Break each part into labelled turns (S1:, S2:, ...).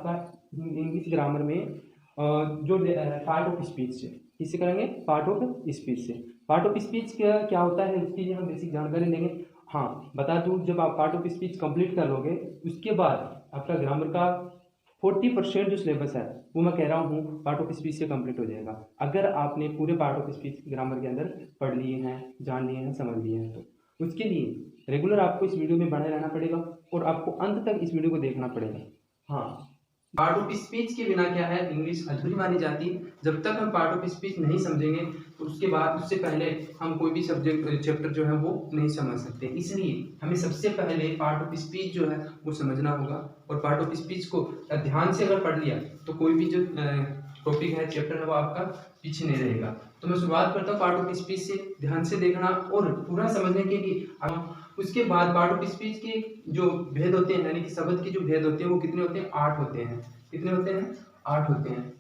S1: आपका English grammar में जो पार्ट ऑफ स्पीच है, किससे करेंगे? पार्ट ऑफ स्पीच से। पार्ट ऑफ स्पीच क्या होता है उसकी लिए हम बेसिक जानकारी लेंगे। हाँ, बता दूँ, जब आप पार्ट ऑफ स्पीच कंप्लीट कर लोगे उसके बाद आपका ग्रामर का 40% जो सिलेबस है वो मैं कह रहा हूँ पार्ट ऑफ स्पीच से कंप्लीट हो जाएगा, अगर आपने पूरे पार्ट ऑफ स्पीच ग्रामर के अंदर पढ़ लिए हैं, जान लिए हैं, समझ लिए हैं। तो उसके लिए रेगुलर आपको इस वीडियो में बने रहना पड़ेगा और आपको अंत तक इस वीडियो को देखना पड़ेगा। हाँ, पार्ट ऑफ स्पीच के बिना क्या है, इंग्लिश अधूरी मानी जाती है। जब तक हम पार्ट ऑफ स्पीच नहीं समझेंगे उसके बाद उससे पहले हम कोई भी सब्जेक्ट चैप्टर जो है वो नहीं समझ सकते। इसलिए हमें सबसे पहले पार्ट ऑफ स्पीच जो है वो समझना होगा, और पार्ट ऑफ स्पीच को ध्यान से अगर पढ़ लिया तो कोई भी जो टॉपिक है, चैप्टर है, वो आपका पीछे नहीं रहेगा। तो मैं शुरुआत करता हूँ पार्ट ऑफ स्पीच से। ध्यान से देखना और पूरा समझने के लिए हम उसके बाद पार्ट ऑफ स्पीच के जो भेद होते हैं, यानी कि शब्द के जो भेद होते हैं वो कितने होते हैं? 8 होते हैं। कितने होते हैं? 8 होते हैं।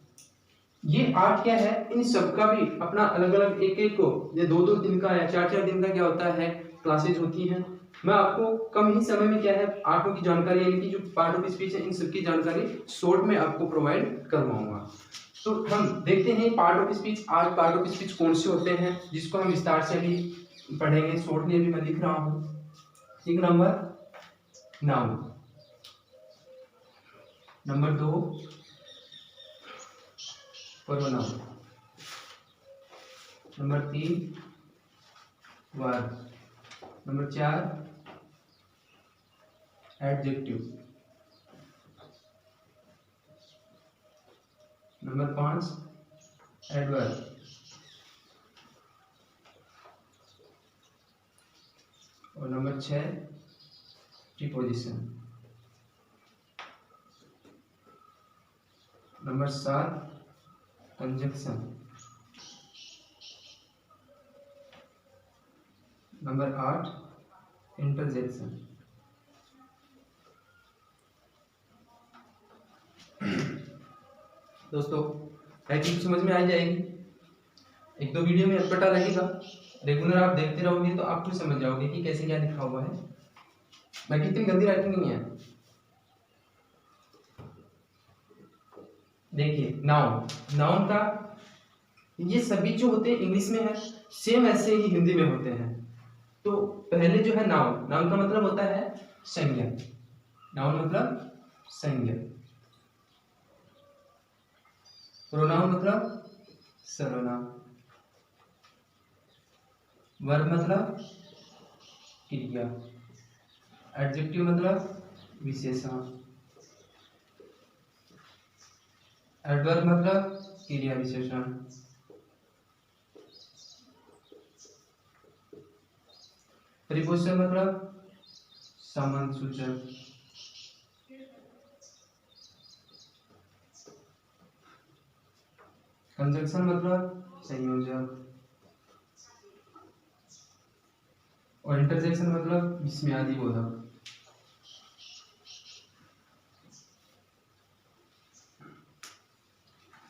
S1: ये 8 क्या है? इन सबका भी अपना अलग अलग एक एक को ये 2-2 दिन का या 4-4 दिन का क्या होता है, क्लासेज होती हैं। मैं आपको कम ही समय में क्या है, आठों की जानकारी यानी कि जो पार्ट ऑफ स्पीच है इन सबकी जानकारी शॉर्ट में आपको प्रोवाइड करवाऊंगा। तो हम देखते हैं पार्ट ऑफ स्पीच। आज पार्ट ऑफ स्पीच कौन से होते हैं जिसको हम विस्तार से अभी पढ़ेंगे, शॉर्टली अभी मैं लिख रहा हूँ। एक number noun, number 2 pronoun, number 3 verb, number 4 adjective, number 5 adverb, और number 6 preposition, number 7 conjunction, number 8 interjection. दोस्तों, राइटिंग समझ में आ जाएगी। एक दो वीडियो में अटपटा लगेगा, रेगुलर आप देखते रहोगे तो आप खुद समझ जाओगे कि कैसे क्या लिखा हुआ है। मैं कितनी गंदी राइटिंग नहीं है। देखिए नाउन, नाउन का ये सभी जो होते हैं इंग्लिश में है, सेम ऐसे ही हिंदी में होते हैं। तो पहले जो है नाउन, नाउन का मतलब होता है संज्ञा। नाउन मतलब संज्ञा। प्रोनाउन मतलब सर्वनाम। वर्ब मतलब क्रिया। एडजेक्टिव मतलब विशेषण। एडवर्ब मतलब क्रिया विशेषण। प्रीपोजिशन मतलब संबंध सूचक। कंजंक्शन मतलब संयोजक, और इंटरजेक्शन मतलब विस्मयादि बोधक।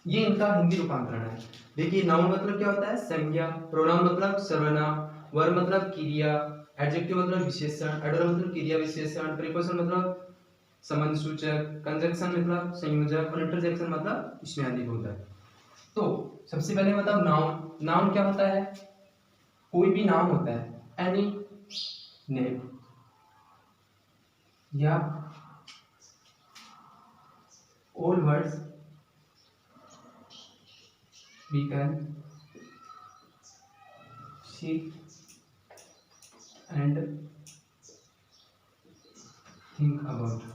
S1: ये इनका हिंदी रूपांतरण है। देखिए नाउन मतलब क्या होता है? संज्ञा। प्रोनाउन मतलब सर्वनाम। वर्ब मतलब क्रिया। एडजेक्टिव मतलब विशेषण। एडवर्ब मतलब क्रिया विशेषण। प्रीपोजिशन मतलब संबंध सूचक। कंजंक्शन मतलब संयोजक, और इंटरजेक्शन मतलब विस्मयादि बोधक। तो सबसे पहले बताओ नाउन। नाउन क्या होता है? कोई भी नाम होता है, एनी नेम, या all words we can see and think about।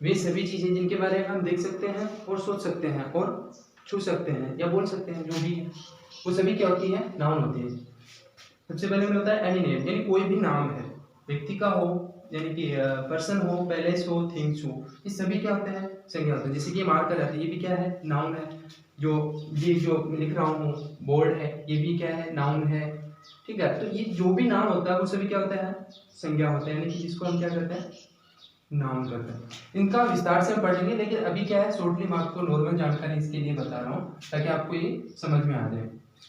S1: वे सभी चीजें जिनके बारे में हम देख सकते हैं और सोच सकते हैं और छू सकते हैं या बोल सकते हैं, जो भी है वो सभी क्या होती है? नाउन होती है। सबसे पहले में होता है एनी नेम, यानी कोई भी नाम है, व्यक्ति का हो, यानी कि पर्सन हो, पैलेस हो, थिंग्स हो, ये सभी क्या होते हैं? संज्ञा होते हैं। जैसे कि ये मार्कर है, ये भी क्या है? नाउन है। जो ये जो लिख रहा हूँ बोर्ड है, ये भी क्या है? नाउन है। ठीक है, तो ये जो भी नाम होता है वो सभी क्या होता है? संज्ञा होते हैं, यानी कि इसको हम क्या करते हैं? नाउन करते हैं। इनका विस्तार से हम पढ़ेंगे, लेकिन अभी क्या है, शॉर्टली मैं आपको नॉर्मल जानकारी इसके लिए बता रहा हूँ ताकि आपको ये समझ में आ जाए।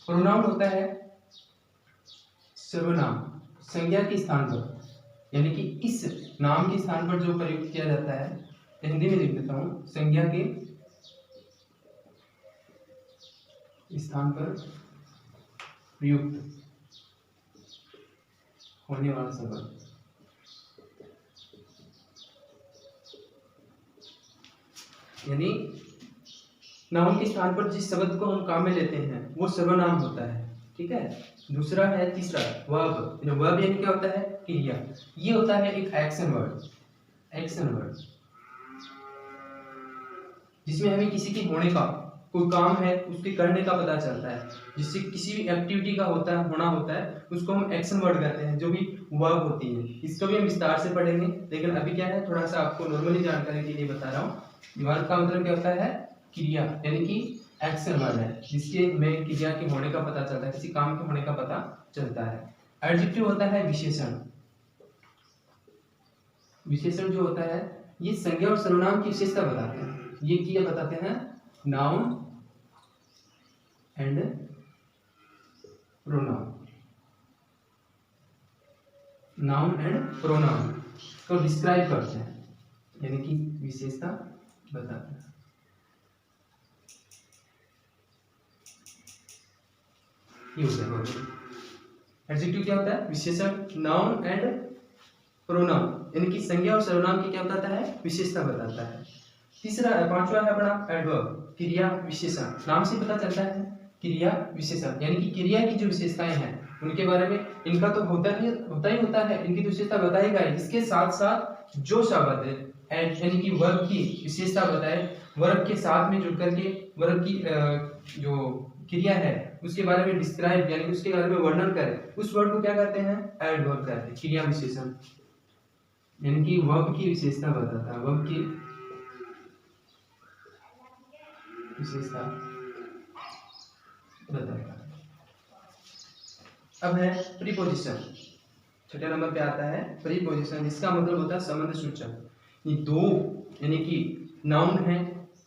S1: प्रोनाउन होता है सर्वनाम, संज्ञा के स्थान पर, यानी कि इस नाम के स्थान पर जो प्रयुक्त किया जाता है, हिंदी में लिख देता हूँ, संज्ञा के स्थान पर प्रयुक्त होने वाला शब्द, यानी नाउन के स्थान पर जिस शब्द को हम काम में लेते हैं वो सर्वनाम होता है। ठीक है। दूसरा है, तीसरा वर्ब। वर्ब यानी क्या होता है? क्रिया। ये होता है एक एक्शन वर्ड, एक्शन वर्ड, जिसमें हमें किसी के होने का, कोई काम है उसके करने का पता चलता है, जिससे किसी भी एक्टिविटी का होता है, होना होता है, उसको हम एक्शन वर्ड कहते हैं, जो भी वर्ब होती है। इसको भी हम विस्तार से पढ़ेंगे, लेकिन अभी क्या है, थोड़ा सा आपको नॉर्मली जानकारी के लिए बता रहा हूँ। वर्ब का मतलब क्या होता है? क्रिया, यानी कि एक्शन वर्ड है जिसके में क्रिया के होने का पता चलता है, किसी काम के होने का पता चलता है। एडजेक्टिव होता है विशेषण। विशेषण जो होता है ये संज्ञा और सर्वनाम की विशेषता बताते हैं। ये क्या बताते हैं? Noun and pronoun, noun and pronoun को डिस्क्राइब करते हैं, यानी कि विशेषता बताते हैं। ये होता है एडजेक्टिव। क्या होता है? विशेषण। नाउन एंड प्रोनाउन यानी कि संज्ञा और सर्वनाम की क्या बताता है? विशेषता बताता है। तीसरा, पांचवा है अपना एडवर्ब, क्रिया विशेषण। नाम से पता चलता है क्रिया विशेषण, यानी कि क्रिया की जो विशेषताएं हैं उनके बारे में, इनका तो होता ही होता है, इनकी विशेषता बताएगा। इसके साथ साथ जो शब्द है यानी कि वर्ब की विशेषता बताए, वर्ब के साथ में जुड़ करके वर्ब की जो क्रिया है उसके बारे में डिस्क्राइब, यानी कि उसके बारे में वर्णन करें, उस वर्ड को क्या कहते हैं? एडवर्ब कहते हैं, क्रिया विशेषण, यानी कि वर्ब की विशेषता बताता है, वर्ब की विशेषता बताता है। अब है प्रीपोजिशन, छठे नंबर पे आता है प्रीपोजिशन, जिसका मतलब होता है संबंध सूचक। ये दो, यानी कि नाउन है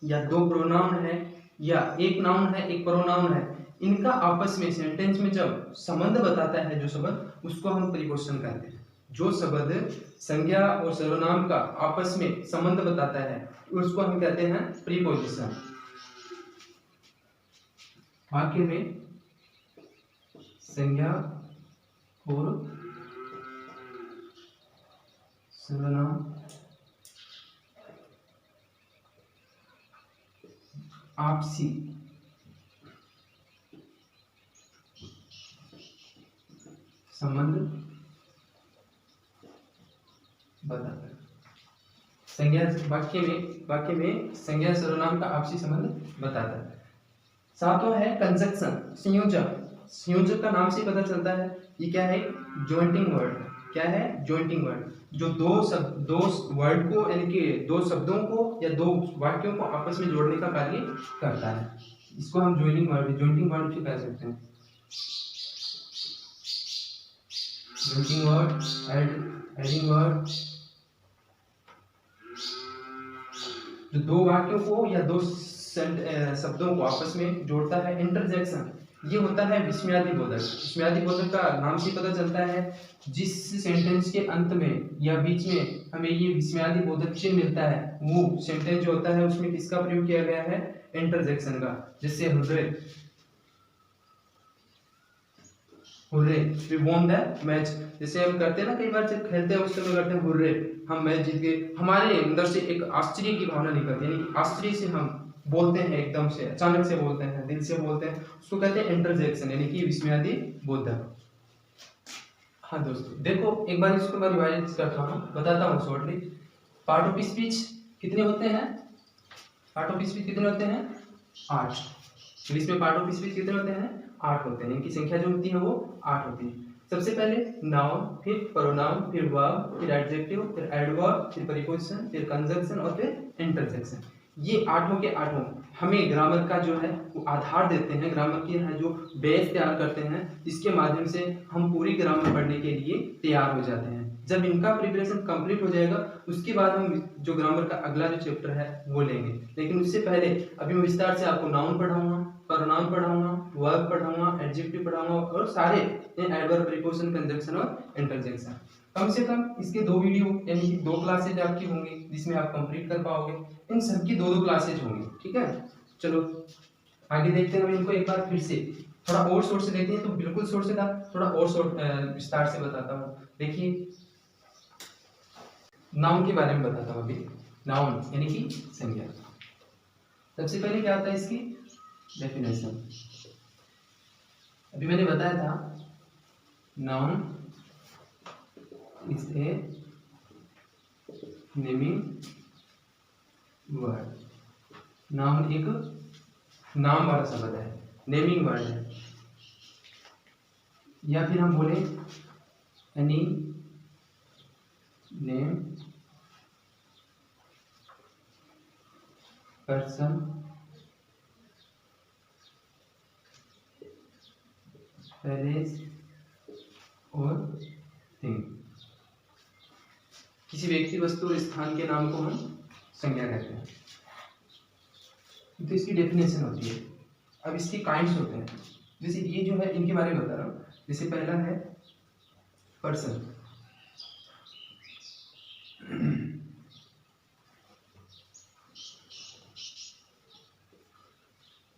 S1: या दो प्रोनाउन है या एक नाउन है एक प्रोनाउन है, इनका आपस में सेंटेंस में जब संबंध बताता है जो शब्द, उसको हम प्रीपोजिशन कहते हैं। जो शब्द संज्ञा और सर्वनाम का आपस में संबंध बताता है उसको हम कहते हैं प्रीपोजिशन। वाक्य में संज्ञा और सर्वनाम आपसी संबंध बताता है। संज्ञा वाक्य में संज्ञा सर्वनाम का आपसी संबंध बताता है। सातवां है कंजक्शन, संयोजक। संयोजक का नाम से पता चलता है ये क्या है? Jointing word. क्या है? जॉइंटिंग वर्ड, जो दो वर्ड को, यानी कि दो शब्दों को या दो वाक्यों को आपस में जोड़ने का कार्य करता है। इसको हम जॉइनिंग वर्ड भी कह सकते हैं। जॉइंटिंग वर्ड, एडिंग वर्ड, जो दो वाक्यों को या दो शब्दों को आपस में जोड़ता है। इंटरजेक्शन, ये होता है विस्मयादिबोधक। विस्मयादिबोधक का नाम से पता चलता है जिस सेंटेंस के अंत में या बीच में हमें ये विस्मयादिबोधक चिन्ह मिलता है, वो सेंटेंस जो होता है उसमें किसका प्रयोग किया गया है? इंटरजेक्शन का। जैसे hurray, we won the match. जैसे हम करते हैं ना, कई बार जब खेलते हैं उस समय करते हैं हुर्रे, हम मैच जीत गए। हमारे अंदर से एक आश्चर्य की भावना निकलती है, यानी कि आश्चर्य से हम बोलते हैं, एकदम से अचानक से बोलते हैं, दिल से बोलते हैं, उसको कहते हैं इंटरजेक्शन, यानी कि विस्मयादिबोधक। हाँ दोस्तों देखो, एक बार इसको मैं रिवाइज करता हूँ, बताता हूँ शॉर्टली। पार्ट ऑफ स्पीच कितने होते हैं? पार्ट ऑफ स्पीच कितने होते हैं? 8। इंग्लिश में पार्ट ऑफ स्पीच कितने होते हैं? 8 होते हैं। इनकी संख्या जो होती है वो 8 होती है। सबसे पहले नाउन, फिर प्रोनाउन, फिर वर्ब, फिर एडजेक्टिव, फिर एडवर्ब, फिर प्रीपोजिशन, फिर कंजंक्शन और फिर इंटरजेक्शन। ये 8 के 8 हमें ग्रामर का जो है वो आधार देते हैं, ग्रामर की है जो बेस तैयार करते हैं। इसके माध्यम से हम पूरी ग्रामर पढ़ने के लिए तैयार हो जाते हैं। जब इनका प्रिपरेशन कंप्लीट हो जाएगा उसके बाद हम जो ग्रामर का अगला जो चैप्टर है वो लेंगे। लेकिन उससे पहले अभी मैं विस्तार से आपको नाउन पढ़ाऊंगा, प्रोनाउन पढ़ाऊंगा, वर्ब पढ़ाऊंगा, एडजेक्टिव पढ़ाऊंगा और सारे एडवर्ब, प्रीपोजिशन, कंजंक्शन और इंटरजेक्शन। कम से कम इसके 2 वीडियो यानी कि 2 क्लासेज आपकी होंगी जिसमें आप कंप्लीट कर पाओगे। इन सब की 2-2 क्लासेज होंगी, ठीक है। चलो आगे देखते हैं हम इनको एक बार फिर से थोड़ा और शॉर्ट से देखते हैं। तो बिल्कुल शॉर्ट से था, थोड़ा और शॉर्ट विस्तार से बताता हूँ। देखिए नाउन के बारे में बताता हूँ अभी। नाउन यानी कि संज्ञा। सबसे पहले क्या होता है इसकी डेफिनेशन। अभी मैंने बताया था noun is a naming word. Noun एक नाम वाला शब्द है, नेमिंग वर्ड है, या फिर हम बोले एनी नेम पर्सन प्लेस और थिंग। किसी व्यक्ति वस्तु और स्थान के नाम को हम संज्ञा कहते हैं। तो इसकी डेफिनेशन होती है। अब इसके काइंड्स होते हैं, जैसे ये जो है इनके बारे में बता रहा हूँ। जैसे पहला है पर्सन,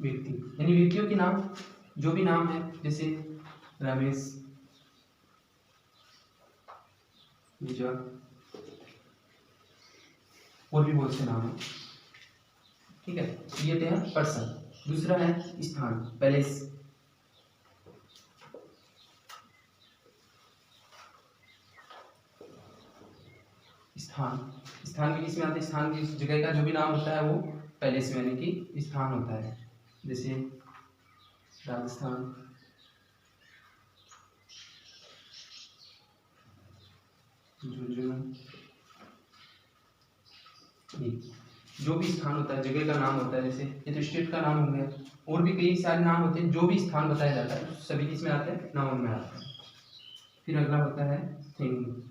S1: व्यक्ति यानी व्यक्तियों के नाम, जो भी नाम है, जैसे रमेश, विजय, और भी बहुत से नाम है, ठीक है। ये है पर्सन। दूसरा है स्थान, पैलेस, स्थान। स्थान भी किसमें आता है? स्थान की जगह का जो भी नाम होता है वो पैलेस में यानी कि स्थान होता है। जैसे राजस्थान, झुंझुनू, जो भी स्थान होता है जगह का नाम होता है। जैसे ये तो स्टेट का नाम हो गया, और भी कई सारे नाम होते हैं। जो भी स्थान बताया जाता है सभी किसमें आते हैं? नाउन में आते हैं। फिर अगला होता है थिंग।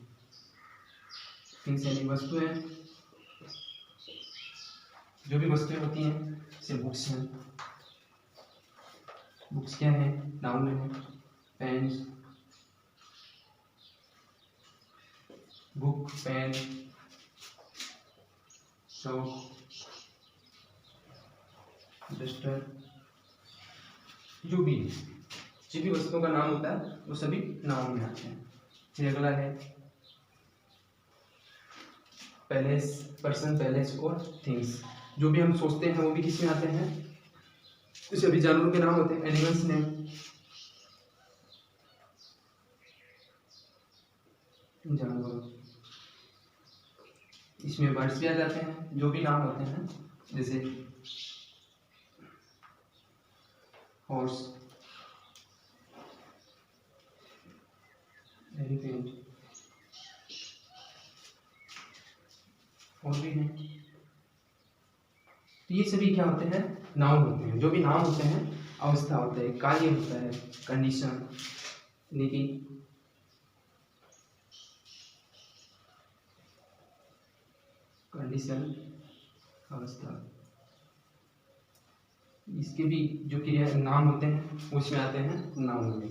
S1: थिंग्स यानी वस्तुएं, जो भी वस्तुएं होती हैं, जैसे बुक्स हैं। बुक्स क्या है? नाउन में है। पेन, बुक, पेन, चौक, डस्टर, जो भी वस्तुओं का नाम होता है वो सभी नाउन में आते हैं। फिर अगला है पैलेस, पर्सन, पैलेस और थिंग्स। जो भी हम सोचते हैं वो भी किसमें आते हैं? जैसे अभी जानवरों के नाम होते हैं, एनिमल्स नेम, जानवर। इसमें बर्ड्स भी आ जाते हैं, जो भी नाम होते हैं, जैसे हॉर्स, एलिफेंट, और भी हैं। तो ये सभी क्या होते हैं? नाउन होते हैं। जो भी नाम होते हैं अवस्था होता है, कार्य होता है, कंडीशन यानी कि कंडीशन, अवस्था। इसके भी जो क्रिया नाम होते हैं उसमें आते हैं नाउन में।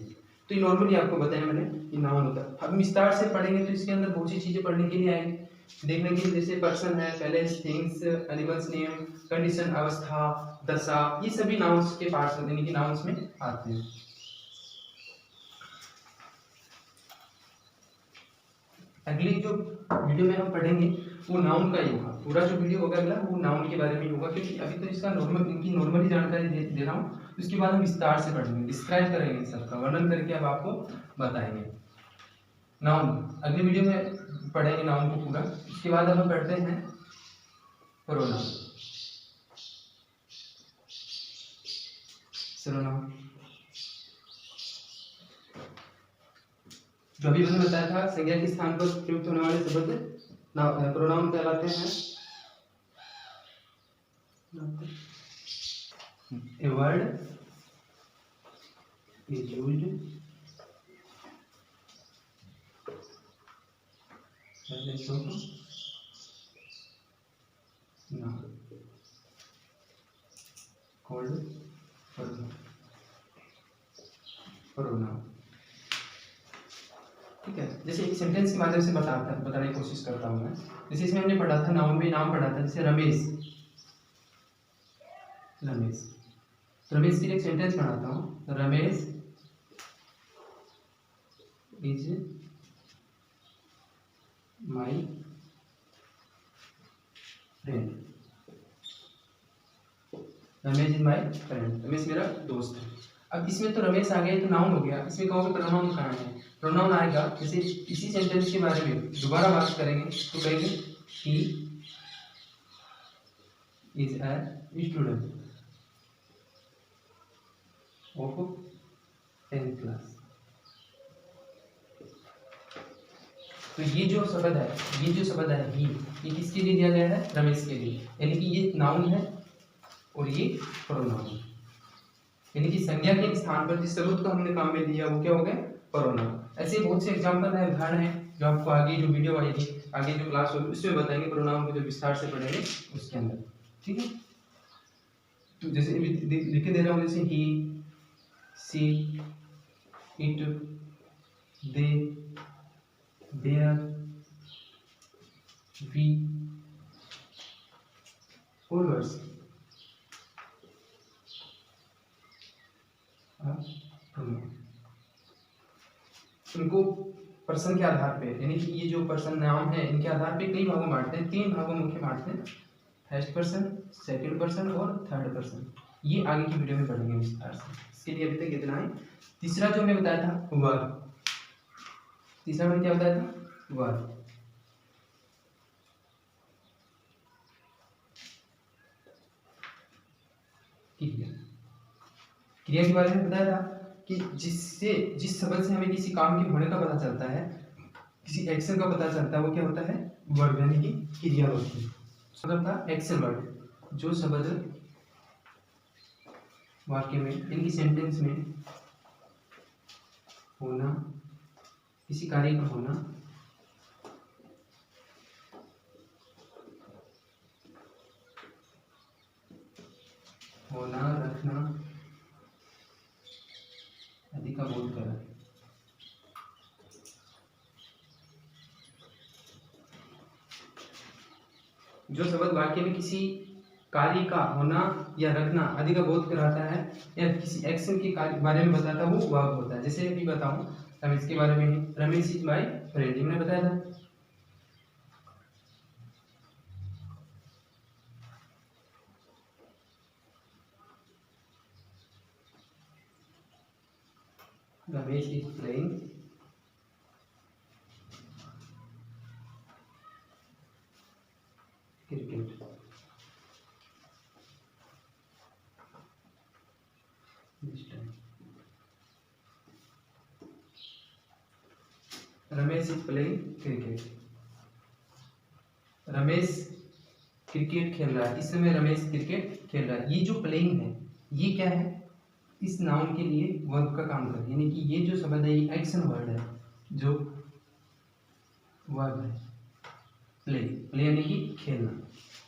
S1: तो ये नॉर्मली आपको बताया मैंने कि नाउन होता है। अब विस्तार से पढ़ेंगे तो इसके अंदर बहुत सी चीजें पढ़ने के लिए आएंगी, देखने के लिए। जैसे पर्सन है, palace, things, animals name, condition, अवस्था, दशा, ये सभी नाउन्स के पार्ट्स होते हैं, यानी कि नाउन्स में आते हैं। अगली जो वीडियो में हम पढ़ेंगे वो नाउन का ही होगा। पूरा जो वीडियो होगा अगला वो नाउन के बारे में ही होगा, क्योंकि अभी तो इसका इनकी नॉर्मली जानकारी दे रहा हूँ। उसके बाद हम विस्तार से पढ़ेंगे, डिस्क्राइब करेंगे, सबका वर्णन करके अब आपको बताएंगे। नाउन अगले वीडियो में पढ़ेंगे नाउन को पूरा। उसके बाद अब हम पढ़ते हैं प्रोनाउन। सर्वनाम जो अभी मैंने बताया था, संज्ञा के स्थान पर प्रयुक्त होने वाले शब्द प्रोनाउन कहलाते हैं। A word is used as a short noun called pronoun। ठीक ठीक है। जैसे एक सेंटेंस के माध्यम से बताने की कोशिश करता हूँ मैं। जैसे इसमें हमने पढ़ा था, नाउन में नाम पढ़ा था, जैसे रमेश। रमेश के लिए एक सेंटेंस बनाता हूँ, Ramesh is my friend. Ramesh is my friend, Ramesh मेरा दोस्त है। अब इसमें तो रमेश आ गया तो नाउन हो गया, इसमें कहोगे प्रोनाउन कहाँ है? प्रोनाउन आएगा जैसे इसी सेंटेंस के बारे में दोबारा बात करेंगे तो कहेंगे he is a student of 10th class. तो ये जो शब्द है ही, ये किसके लिए दिया गया है? रमेश के लिए, यानी कि ये नाउन है और ये प्रोनाउन है, यानी कि संज्ञा के स्थान पर जिस शब्द को हमने काम में लिया वो क्या हो गया? प्रोनाउन। ऐसे बहुत से एग्जांपल है, उदाहरण है, जो आपको आगे जो वीडियो आएगी, आगे जो क्लास होगी उसमें बताएंगे, प्रोनाउन को जो विस्तार से पढ़ेंगे उसके अंदर, ठीक है। तो जैसे लिख के दे रहा हूँ, जैसे he, she, it, they, their, we, all words इनको पर्सन के आधार पे, यानी कि ये जो पर्सन नाम है इनके आधार पे कई भागों में बांटते हैं, 3 भागों में मुख्य बांटते हैं, फर्स्ट पर्सन, सेकंड पर्सन और थर्ड पर्सन। ये आगे की वीडियो में पढ़ेंगे विस्तार से, इसके लिए अभी तक इतना है। तीसरा जो मैं बताया था वर्ब, तीसरा मैंने क्या बताया था? वर्ब। क्रिया के बारे में बताया था कि जिस शब्द से हमें किसी काम के होने का पता चलता है, किसी एक्शन का पता चलता है, वो क्या होता है? वर्ब, यानी कि क्रिया होती है। मतलब था एक्शन वर्ड, जो शब्द वाक्य में, यानी सेंटेंस में होना, किसी कार्य का होना, रखना आदि का बोध करा। जो शब्द वाक्य में किसी कार्य का होना या रखना आदि का बोध कराता है या किसी एक्शन के बारे में बताता है, वो वर्ब होता है। जैसे अभी बताऊं रमेश के बारे में ही, रमेश इज माय फ्रेंड, मैंने बताया था। Ramesh is playing cricket. Ramesh is playing cricket, Ramesh cricket खेल रहा है, इस समय रमेश क्रिकेट खेल रहा है। ये जो प्लेइंग है ये क्या है? इस नाउन के लिए वर्ब का काम कर, यानी कि ये जो शब्द है ये एक्शन वर्ड है, जो वर्ब है। प्ले यानी कि खेलना।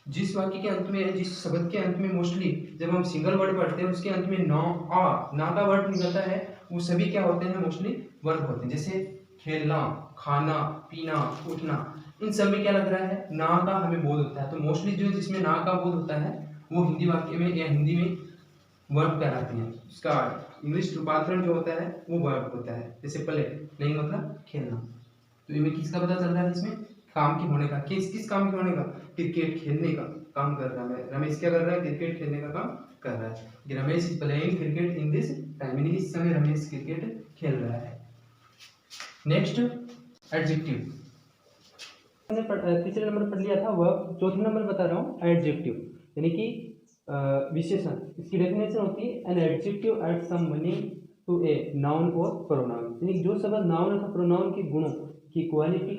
S1: जिस वाक्य के अंत में, जिस शब्द के अंत में मोस्टली जब हम सिंगल वर्ड पढ़ते हैं उसके अंत में ना का वर्ड निकलता है, वो सभी क्या होते हैं? मोस्टली वर्ब होते हैं। जैसे खेलना, खाना, पीना, उठना, इन सब में क्या लग रहा है? ना का हमें बोध होता है। तो मोस्टली जो जिसमें ना का बोध होता है वो हिंदी वाक्य में या हिंदी में वर्ब कहलाते हैं। उसका इंग्लिश रूपांतरण जो होता है वो वर्ब होता है। जैसे प्लेइंग मतलब खेलना। तो इनमें किसका पता चल रहा है? इसमें काम के होने का। किस काम के होने का? क्रिकेट खेलने का काम कर रहा है। रमेश क्या कर रहा है? क्रिकेट खेलने का काम कर रहा है। Ramesh is playing cricket in this time, यानी इस समय रमेश क्रिकेट खेल रहा है। नेक्स्ट एडजेक्टिव, तीसरे नंबर पर लिया था वर्ब, चौथे नंबर बता रहा हूँ एडजेक्टिव, यानी कि विशेषण। इसकी डेफिनेशन होती है an adjective add some meaning to a noun और प्रोनाउन, यानी जो शब्द नाउन अथवा प्रोनाउन के गुणों की क्वालिटी,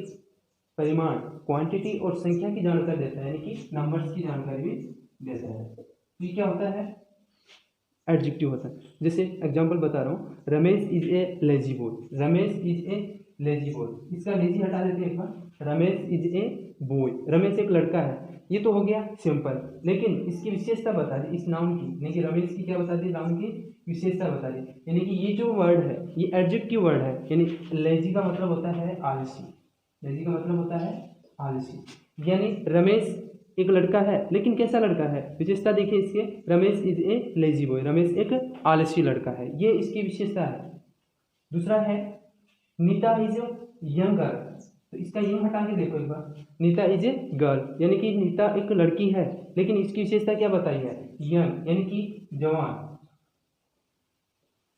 S1: परिमाण, क्वांटिटी और संख्या की जानकारी देता है, यानी कि नंबर्स की जानकारी भी देता है। तो ये क्या होता है? एडजेक्टिव होता है। जैसे एग्जांपल बता रहा हूँ, Ramesh is a lazy boy, Ramesh is a lazy boy. इसका लेजी हटा देते हैं एक बार, Ramesh is a boy, Ramesh एक लड़का है, ये तो हो गया सिंपल, लेकिन इसकी विशेषता बता दी इस नाउन की, यानी कि रमेश की क्या बता दी, नाउन की विशेषता बता दी। यानी कि ये जो वर्ड है ये एडजेक्टिव वर्ड है, यानी लेजी का मतलब होता है आलसी, लेजी का मतलब होता है आलसी। यानी रमेश एक लड़का है, लेकिन कैसा लड़का है, विशेषता देखिए इसके, Ramesh is a lazy boy, Ramesh एक आलसी लड़का है, ये इसकी विशेषता है। दूसरा है नीता इज यंग गर्ल, तो इसका यंग हटा के देखो एक बार, नीता इज ए गर्ल, यानी कि नीता एक लड़की है, लेकिन इसकी विशेषता क्या बताई है, यंग, यानी कि जवान,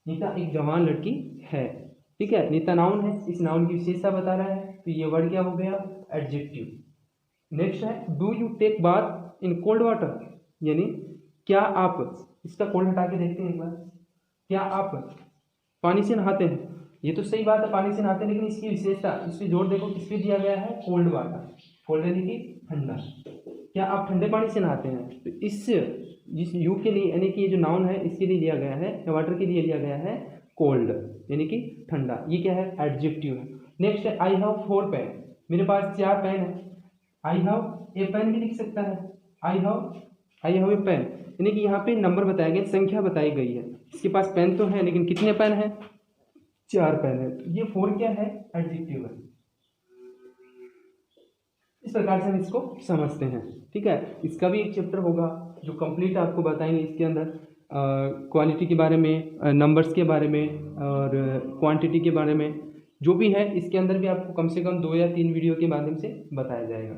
S1: नीता एक जवान लड़की है। ठीक है, नीता नाउन है, इस नाउन की विशेषता बता रहा है, तो ये वर्ड क्या हो गया, एडजेक्टिव। नेक्स्ट है do you take bath in cold water, यानी क्या आप, इसका कोल्ड हटा के देखते हैं एक बार, क्या आप पानी से नहाते हैं, ये तो सही बात है पानी से नहाते हैं, लेकिन इसकी विशेषता, इस पर जोर देखो किस पे दिया गया है, कोल्ड वाटर, कोल्ड यानी कि ठंडा, क्या आप ठंडे पानी से नहाते हैं, तो जिस यू के लिए, यानी कि ये जो नाउन है इसके लिए लिया गया है, या वाटर के लिए लिया गया है कोल्ड, यानी कि ठंडा, ये क्या है, एडजेक्टिव है। नेक्स्ट है आई हैव 4 पेन, मेरे पास 4 पेन है, आई हैव ए पेन भी लिख सकता है, आई हैव ए पेन, यानी कि यहाँ पे नंबर बताया गया, संख्या बताई गई है, इसके पास पेन तो है लेकिन कितने पेन है, 4 पेन है, तो ये 4 क्या है, एडजेक्टिव है। इस प्रकार से हम इसको समझते हैं। ठीक है, इसका भी एक चैप्टर होगा जो कंप्लीट आपको बताएंगे, इसके अंदर क्वालिटी के बारे में, नंबर्स के बारे में और क्वांटिटी के बारे में, जो भी है इसके अंदर भी आपको कम से कम 2 या 3 वीडियो के माध्यम से बताया जाएगा।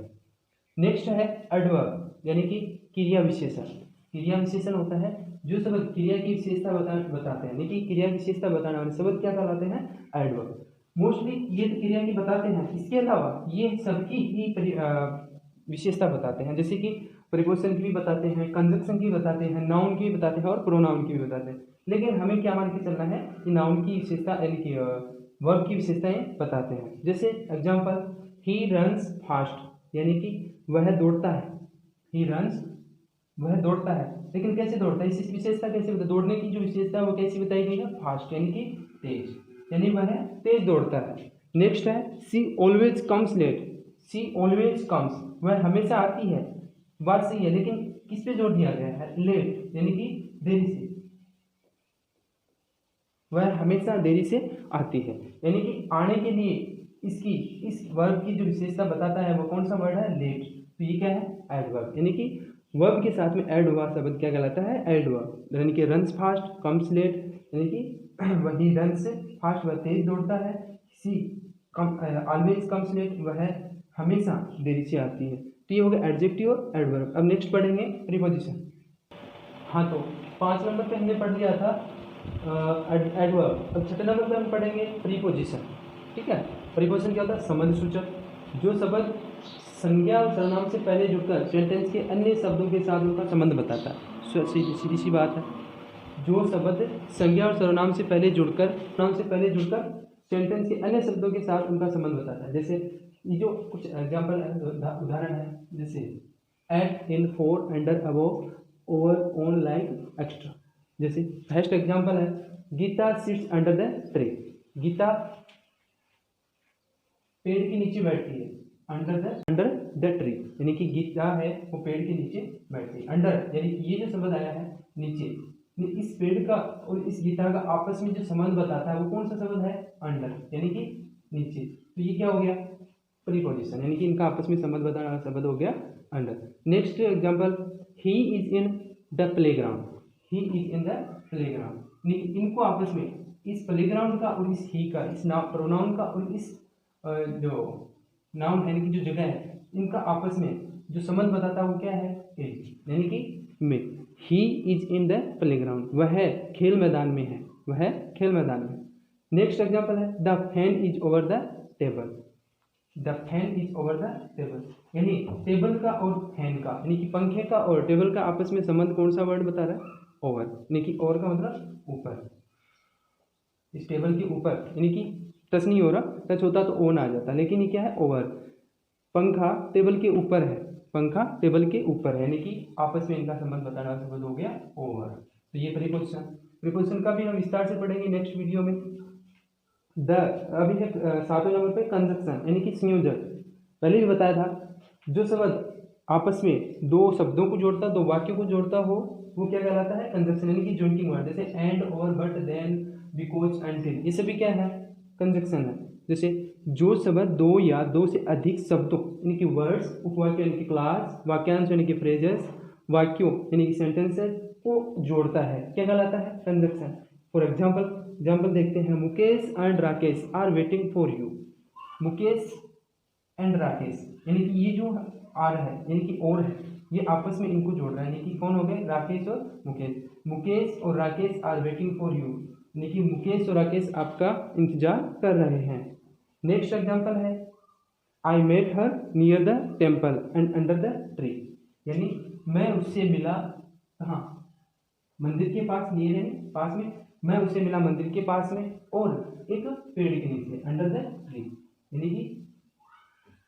S1: नेक्स्ट है एडवर्ब, यानी कि क्रिया विशेषण। क्रिया विशेषण होता है जो शब्द क्रिया की विशेषता बताते हैं, यानी कि क्रिया विशेषता बताने वाले शब्द क्या कहलाते हैं, एडवर्ब। मोस्टली ये तो क्रिया की बताते हैं, इसके अलावा ये सबकी ही विशेषता बताते हैं, जैसे कि प्रीपोजिशन की भी बताते हैं, कंजक्शन की भी बताते हैं, नाउन की भी बताते हैं और प्रोनाउन की भी बताते हैं, लेकिन हमें क्या मान के चलना है कि नाउन की विशेषता यानी कि वर्ब की विशेषताएं बताते हैं। जैसे एग्जाम्पल, ही रन्स फास्ट, यानी कि वह दौड़ता है, ही रन्स, वह दौड़ता है, लेकिन कैसे दौड़ता है, इस विशेषता कैसे बताई, दौड़ने की जो विशेषता है वो कैसी बताई गई है, फास्ट, यानी कि तेज, यानी वह तेज दौड़ता है। नेक्स्ट है सी ऑलवेज कम्स लेट, सी ऑलवेज कम्स, वह हमेशा आती है, बात सही है, लेकिन किस पे जोर दिया गया है, लेट, यानी कि देरी से, वह हमेशा देरी से आती है, यानी कि आने के लिए इसकी, इस वर्ब की जो विशेषता बताता है वो कौन सा वर्ड है, लेट, तो ये क्या है, एडवर्ब, यानी कि वर्ब के साथ में ऐड हुआ शब्द क्या कहलाता है, एडवर्ब, यानी कि रन्स फास्ट, कम्स लेट, यानी कि वही रन्स फास्ट, वह तेज दौड़ता है, सी ऑलवेज कम्स लेट, वह हमेशा देरी से आती है। तो ये हो गया एडजेक्टिव और एडवर्ब। अब नेक्स्ट पढ़ेंगे प्रीपोजिशन। हाँ, तो 5 नंबर पे हमने पढ़ लिया था एडवर्ब, अब 6 नंबर पे हम पढ़ेंगे प्रीपोजिशन। ठीक है, प्रीपोजिशन क्या होता है, संबंध सूचक, जो शब्द संज्ञा और सर्वनाम से पहले जुड़कर सेंटेंस के अन्य शब्दों के साथ उनका संबंध बताता है। सीधी सी बात है, जो शब्द संज्ञा और सर्वनाम से पहले जुड़कर सेंटेंस के अन्य शब्दों के साथ उनका संबंध बताता है। जैसे ये जो कुछ एग्जाम्पल उदाहरण है, जैसे at, in, for, under, above, over, on, like, extra. जैसे फर्स्ट एग्जाम्पल है Gita sits under the tree, Gita पेड़ के नीचे बैठती है, अंडर द ट्री, यानी कि गीता है वो पेड़ के नीचे बैठती है। अंडर यानी कि ये जो शब्द आया है नीचे, इस पेड़ का और इस गीता का आपस में जो संबंध बताता है वो कौन सा शब्द है, अंडर, यानी कि नीचे। तो ये क्या हो गया, प्रीपोजिशन, यानी कि इनका आपस में संबंध बताने वाला शब्द हो गया under. Next example, he is in the playground, he is in the playground, इनको आपस में, इस प्लेग्राउंड का और इस ही का, इस प्रोनाउन का और इस जो नाउन यानी कि जो जगह है, इनका आपस में जो संबंध बताता है वो क्या है, इज, यानी कि में। He is in the playground, वह खेल मैदान में है, वह खेल मैदान में। नेक्स्ट एग्जाम्पल है the fan is over the table, the fan is over the table, यानी टेबल का और फैन का, यानी कि पंखे का और टेबल का आपस में संबंध कौन सा वर्ड बता रहा है, ओवर, यानी कि ओवर का मतलब ऊपर, इस टेबल के ऊपर, यानी कि टच नहीं हो रहा, टच होता तो ओन आ जाता, लेकिन ये क्या है, ओवर। पंखा टेबल के ऊपर है, पंखा टेबल के ऊपर है, यानी कि आपस में इनका संबंध बताने वाला शब्द हो गया ओवर। तो ये प्रीपोजिशन का भी हम विस्तार से पढ़ेंगे नेक्स्ट वीडियो में। अभी है 7वें नंबर पे कंजक्शन, यानी कि संयोजक। पहले भी बताया था, जो शब्द आपस में दो शब्दों को जोड़ता, दो वाक्यों को जोड़ता हो, वो क्या कहलाता है? कंजक्शन, यानी कि जॉइंटिंग वर्ड। जैसे एंड, और, बट, देन, बिकॉज, अनटिल, ये सभी क्या है? कंजक्शन है। जैसे जो शब्द दो या दो से अधिक शब्दों यानी कि वर्ड्स, उपवाक्य यानी कि क्लास, वाक्यांश यानी कि फ्रेजेस, वाक्यों यानी कि सेंटेंसेस को जोड़ता है, क्या कहलाता है? कंजक्शन। फॉर एग्जाम्पल देखते हैं, Mukesh and Rakesh are waiting for you. Mukesh and Rakesh यानी कि ये जो आर है यानी कि और है, ये आपस में इनको जोड़ रहा है, यानी कि कौन हो गए? राकेश और मुकेश। मुकेश और Rakesh are waiting for you, यानी कि मुकेश और राकेश आपका इंतजार कर रहे हैं। नेक्स्ट एग्जाम्पल है, I met her near the temple and under the tree, यानी मैं उससे मिला, हाँ, मंदिर के पास, नियर है पास में, मैं उससे मिला मंदिर के पास में और एक पेड़ के नीचे, अंडर द ट्री, यानी कि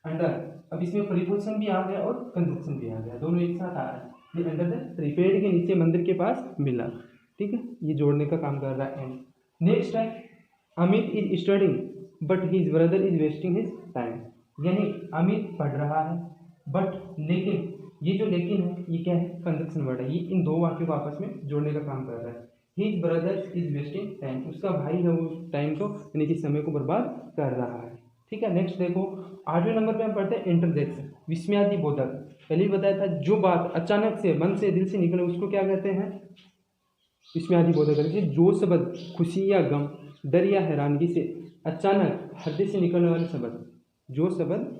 S1: अंडर, अब इसमें प्रीपोजिशन भी आ गया और कंजक्शन भी आ गया, दोनों एक साथ आ रहा है। ये अंडर द ट्री, पेड़ के नीचे मंदिर के पास मिला, ठीक है, ये जोड़ने का काम कर रहा है एंड। नेक्स्ट है, Amit is studying but his brother is wasting his time, यानी अमित पढ़ रहा है बट, लेकिन, ये जो लेकिन है ये क्या है? कंजक्शन वर्ड है, ये इन दो वाक्यों को आपस में जोड़ने का काम कर रहा है। His brother is wasting time, उसका भाई है वो टाइम को यानी कि समय को बर्बाद कर रहा है, ठीक है। नेक्स्ट देखो, 8वें नंबर पे हम पढ़ते हैं इंटरजेक्शन, विस्मयादि बोधक। पहले ही बताया था, जो बात अचानक से मन से दिल से निकले उसको क्या कहते हैं? विस्मयादि बोधक। जो शब्द खुशी या गम, डर या हैरानगी से अचानक हृदय से निकलने वाले शब्द, जो शब्द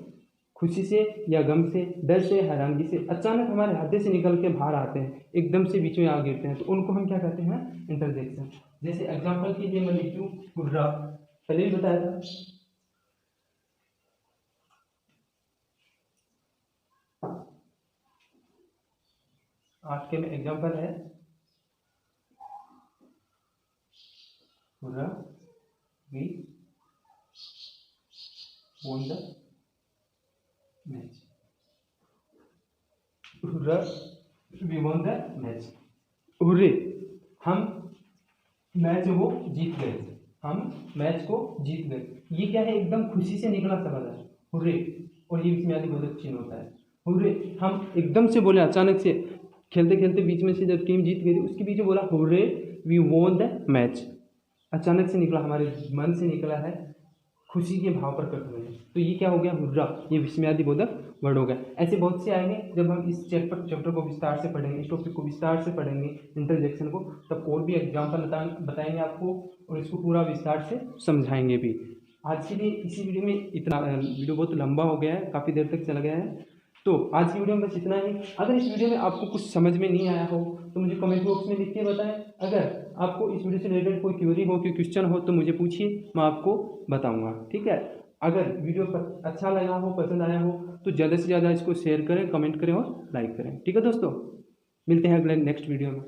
S1: खुशी से या गम से, डर से, हैरानगी से अचानक हमारे हृदय से निकल के बाहर आते हैं, एकदम से बीच में आ गिरते हैं, तो उनको हम क्या कहते हैं? इंटरजेक्शन। जैसे एग्जांपल के लिए मैं लिखूं हुर्रा, पहले भी बताया था, आज के में एग्जांपल है hurray we won the match, hurray we won the match, hurray हम मैच वो जीत गए, हम मैच को जीत गए, ये क्या है? एकदम खुशी से निकला शब्द है हुर्रे, और ये इसमें आदि बोधक चिन्ह होता है। हुर्रे हम एकदम से बोले, अचानक से खेलते खेलते बीच में से जब टीम जीत गई उसके बीच में बोला hurray we won the match, अचानक से निकला, हमारे मन से निकला है, खुशी के भाव प्रकट हुए हैं, तो ये क्या हो गया? हुर्रा, ये विस्मयादि बोधक वर्ड हो गया। ऐसे बहुत से आएंगे, जब हम इस चैप्टर को विस्तार से पढ़ेंगे, इस टॉपिक को विस्तार से पढ़ेंगे, इंटरजेक्शन को, तब और भी एग्जाम्पल बताएंगे आपको और इसको पूरा विस्तार से समझाएंगे भी। आज के लिए इसी वीडियो में इतना, वीडियो बहुत लंबा हो गया है, काफ़ी देर तक चला गया है, तो आज की वीडियो में बस इतना ही। अगर इस वीडियो में आपको कुछ समझ में नहीं आया हो तो मुझे कमेंट बॉक्स में लिख के बताएं। अगर आपको इस वीडियो से रिलेटेड कोई क्वेरी हो, कोई क्वेश्चन हो तो मुझे पूछिए, मैं आपको बताऊंगा, ठीक है। अगर वीडियो अच्छा लगा हो, पसंद आया हो तो ज़्यादा से ज़्यादा इसको शेयर करें, कमेंट करें और लाइक करें, ठीक है दोस्तों। मिलते हैं अगले नेक्स्ट वीडियो में।